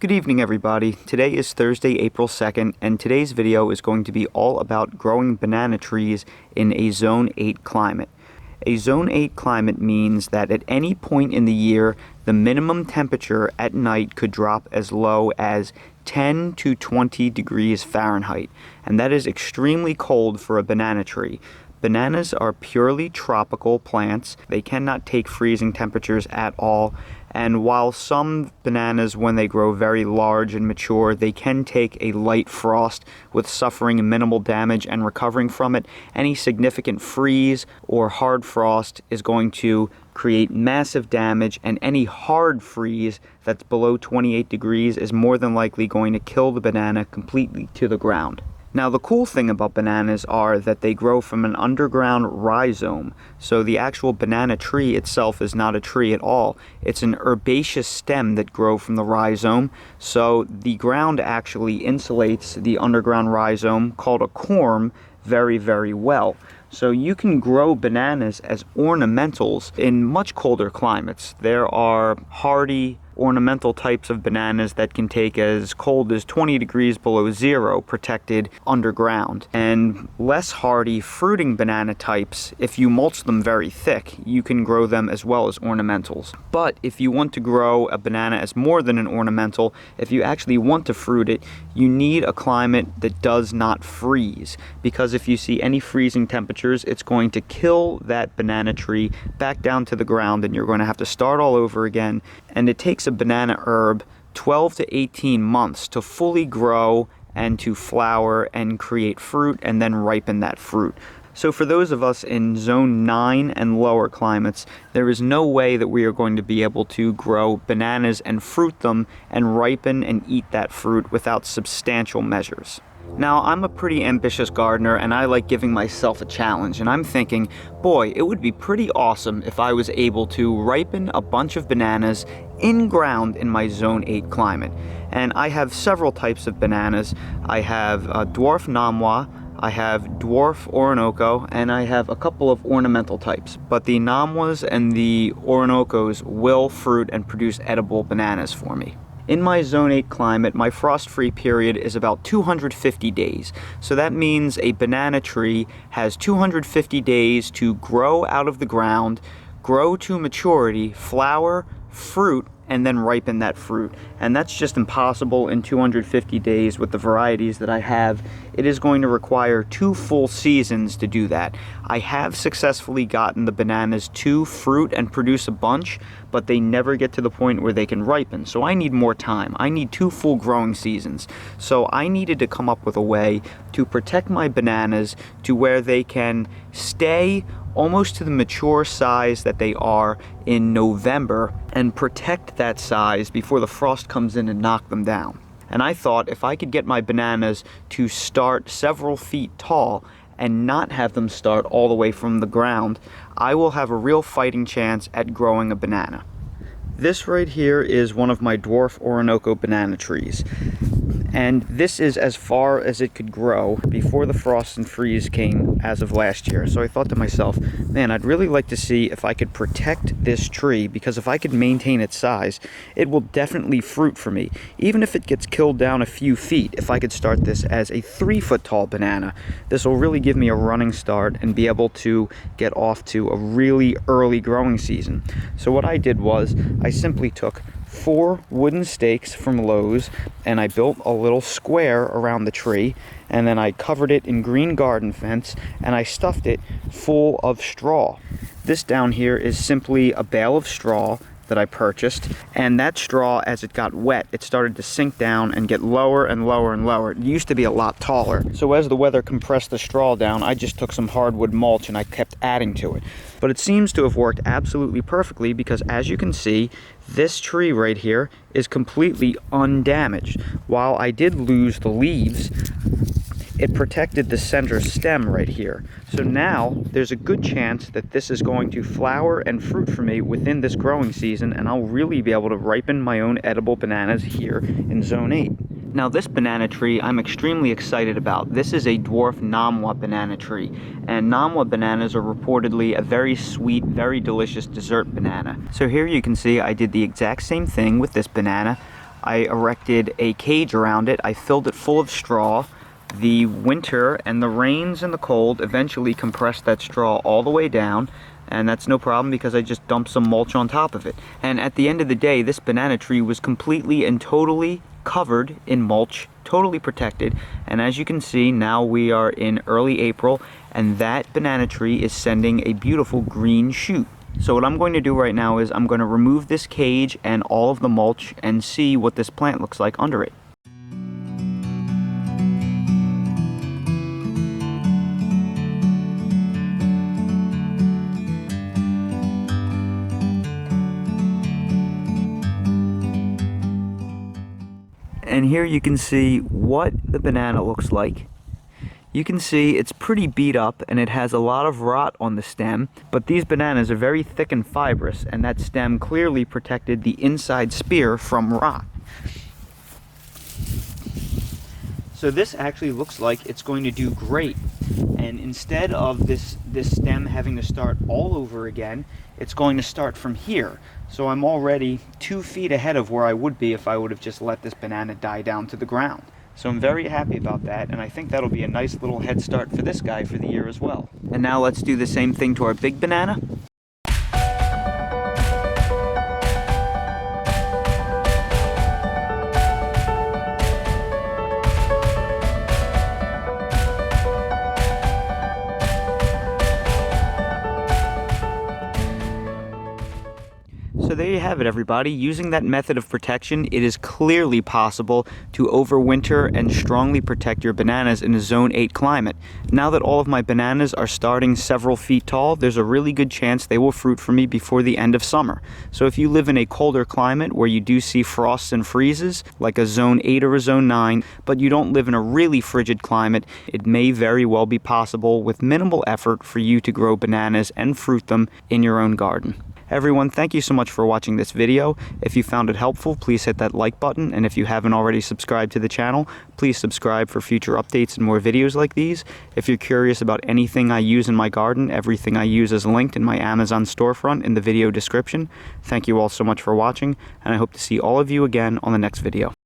Good evening, everybody. Today is Thursday, April 2nd, and today's video is going to be all about growing banana trees in a Zone 8 climate. A Zone 8 climate means that at any point in the year, the minimum temperature at night could drop as low as 10 to 20 degrees Fahrenheit, and that is extremely cold for a banana tree. Bananas are purely tropical plants. They cannot take freezing temperatures at all. And while some bananas, when they grow very large and mature, they can take a light frost with suffering minimal damage and recovering from it, any significant freeze or hard frost is going to create massive damage, and any hard freeze that's below 28 degrees is more than likely going to kill the banana completely to the ground. Now, the cool thing about bananas are that they grow from an underground rhizome, so the actual banana tree itself is not a tree at all. It's an herbaceous stem that grows from the rhizome, so the ground actually insulates the underground rhizome, called a corm, very, very well. So you can grow bananas as ornamentals in much colder climates. There are hardy ornamental types of bananas that can take as cold as 20 degrees below zero protected underground, and less hardy fruiting banana types, if you mulch them very thick, you can grow them as well as ornamentals. But if you want to grow a banana as more than an ornamental, if you actually want to fruit it, you need a climate that does not freeze, because if you see any freezing temperatures, it's going to kill that banana tree back down to the ground, and you're going to have to start all over again. And it takes a banana herb 12 to 18 months to fully grow and to flower and create fruit and then ripen that fruit. So for those of us in Zone 9 and lower climates, there is no way that we are going to be able to grow bananas and fruit them and ripen and eat that fruit without substantial measures. Now, I'm a pretty ambitious gardener, and I like giving myself a challenge, and I'm thinking, boy, it would be pretty awesome if I was able to ripen a bunch of bananas in ground in my Zone 8 climate. And I have several types of bananas. I have dwarf Namwa, I have dwarf Orinoco, and I have a couple of ornamental types. But the Namwas and the Orinocos will fruit and produce edible bananas for me. In my Zone 8 climate, my frost-free period is about 250 days. So that means a banana tree has 250 days to grow out of the ground, grow to maturity, flower, fruit, and then ripen that fruit. And that's just impossible in 250 days with the varieties that I have. It is going to require 2 full seasons to do that. I have successfully gotten the bananas to fruit and produce a bunch, but they never get to the point where they can ripen. So I need more time. I need 2 full growing seasons. So I needed to come up with a way to protect my bananas to where they can stay almost to the mature size that they are in November and protect that size before the frost comes in and knock them down. And I thought if I could get my bananas to start several feet tall and not have them start all the way from the ground, I will have a real fighting chance at growing a banana. This right here is one of my dwarf Orinoco banana trees. And this is as far as it could grow before the frost and freeze came as of last year. So I thought to myself, man, I'd really like to see if I could protect this tree, because if I could maintain its size, it will definitely fruit for me. Even if it gets killed down a few feet, if I could start this as a 3-foot tall banana, this will really give me a running start and be able to get off to a really early growing season. So what I did was I simply took 4 wooden stakes from Lowe's, and I built a little square around the tree, and then I covered it in green garden fence, and I stuffed it full of straw. This down here is simply a bale of straw that I purchased, and that straw, as it got wet, it started to sink down and get lower and lower and lower. It used to be a lot taller. So as the weather compressed the straw down, I just took some hardwood mulch and I kept adding to it. But it seems to have worked absolutely perfectly, because as you can see, this tree right here is completely undamaged. While I did lose the leaves, it protected the center stem right here. So now there's a good chance that this is going to flower and fruit for me within this growing season, and I'll really be able to ripen my own edible bananas here in Zone 8. Now this banana tree I'm extremely excited about. This is a dwarf Namwa banana tree, and Namwa bananas are reportedly a very sweet, very delicious dessert banana. So here you can see I did the exact same thing with this banana. I erected a cage around it. I filled it full of straw. The winter and the rains and the cold eventually compressed that straw all the way down, and that's no problem because I just dumped some mulch on top of it. And at the end of the day, this banana tree was completely and totally covered in mulch, totally protected. And as you can see, now we are in early April, and that banana tree is sending a beautiful green shoot. So what I'm going to do right now is I'm going to remove this cage and all of the mulch and see what this plant looks like under it. And here you can see what the banana looks like. You can see it's pretty beat up and it has a lot of rot on the stem, but these bananas are very thick and fibrous, and that stem clearly protected the inside spear from rot. So this actually looks like it's going to do great. And instead of this stem having to start all over again, it's going to start from here. So I'm already 2 feet ahead of where I would be if I would have just let this banana die down to the ground. So I'm very happy about that, and I think that'll be a nice little head start for this guy for the year as well. And now let's do the same thing to our big banana. So there you have it, everybody. Using that method of protection, it is clearly possible to overwinter and strongly protect your bananas in a Zone 8 climate. Now that all of my bananas are starting several feet tall, there's a really good chance they will fruit for me before the end of summer. So if you live in a colder climate where you do see frosts and freezes, like a Zone 8 or a Zone 9, but you don't live in a really frigid climate, it may very well be possible with minimal effort for you to grow bananas and fruit them in your own garden. Everyone, thank you so much for watching this video. If you found it helpful, please hit that like button, and if you haven't already subscribed to the channel, please subscribe for future updates and more videos like these. If you're curious about anything I use in my garden, everything I use is linked in my Amazon storefront in the video description. Thank you all so much for watching, and I hope to see all of you again on the next video.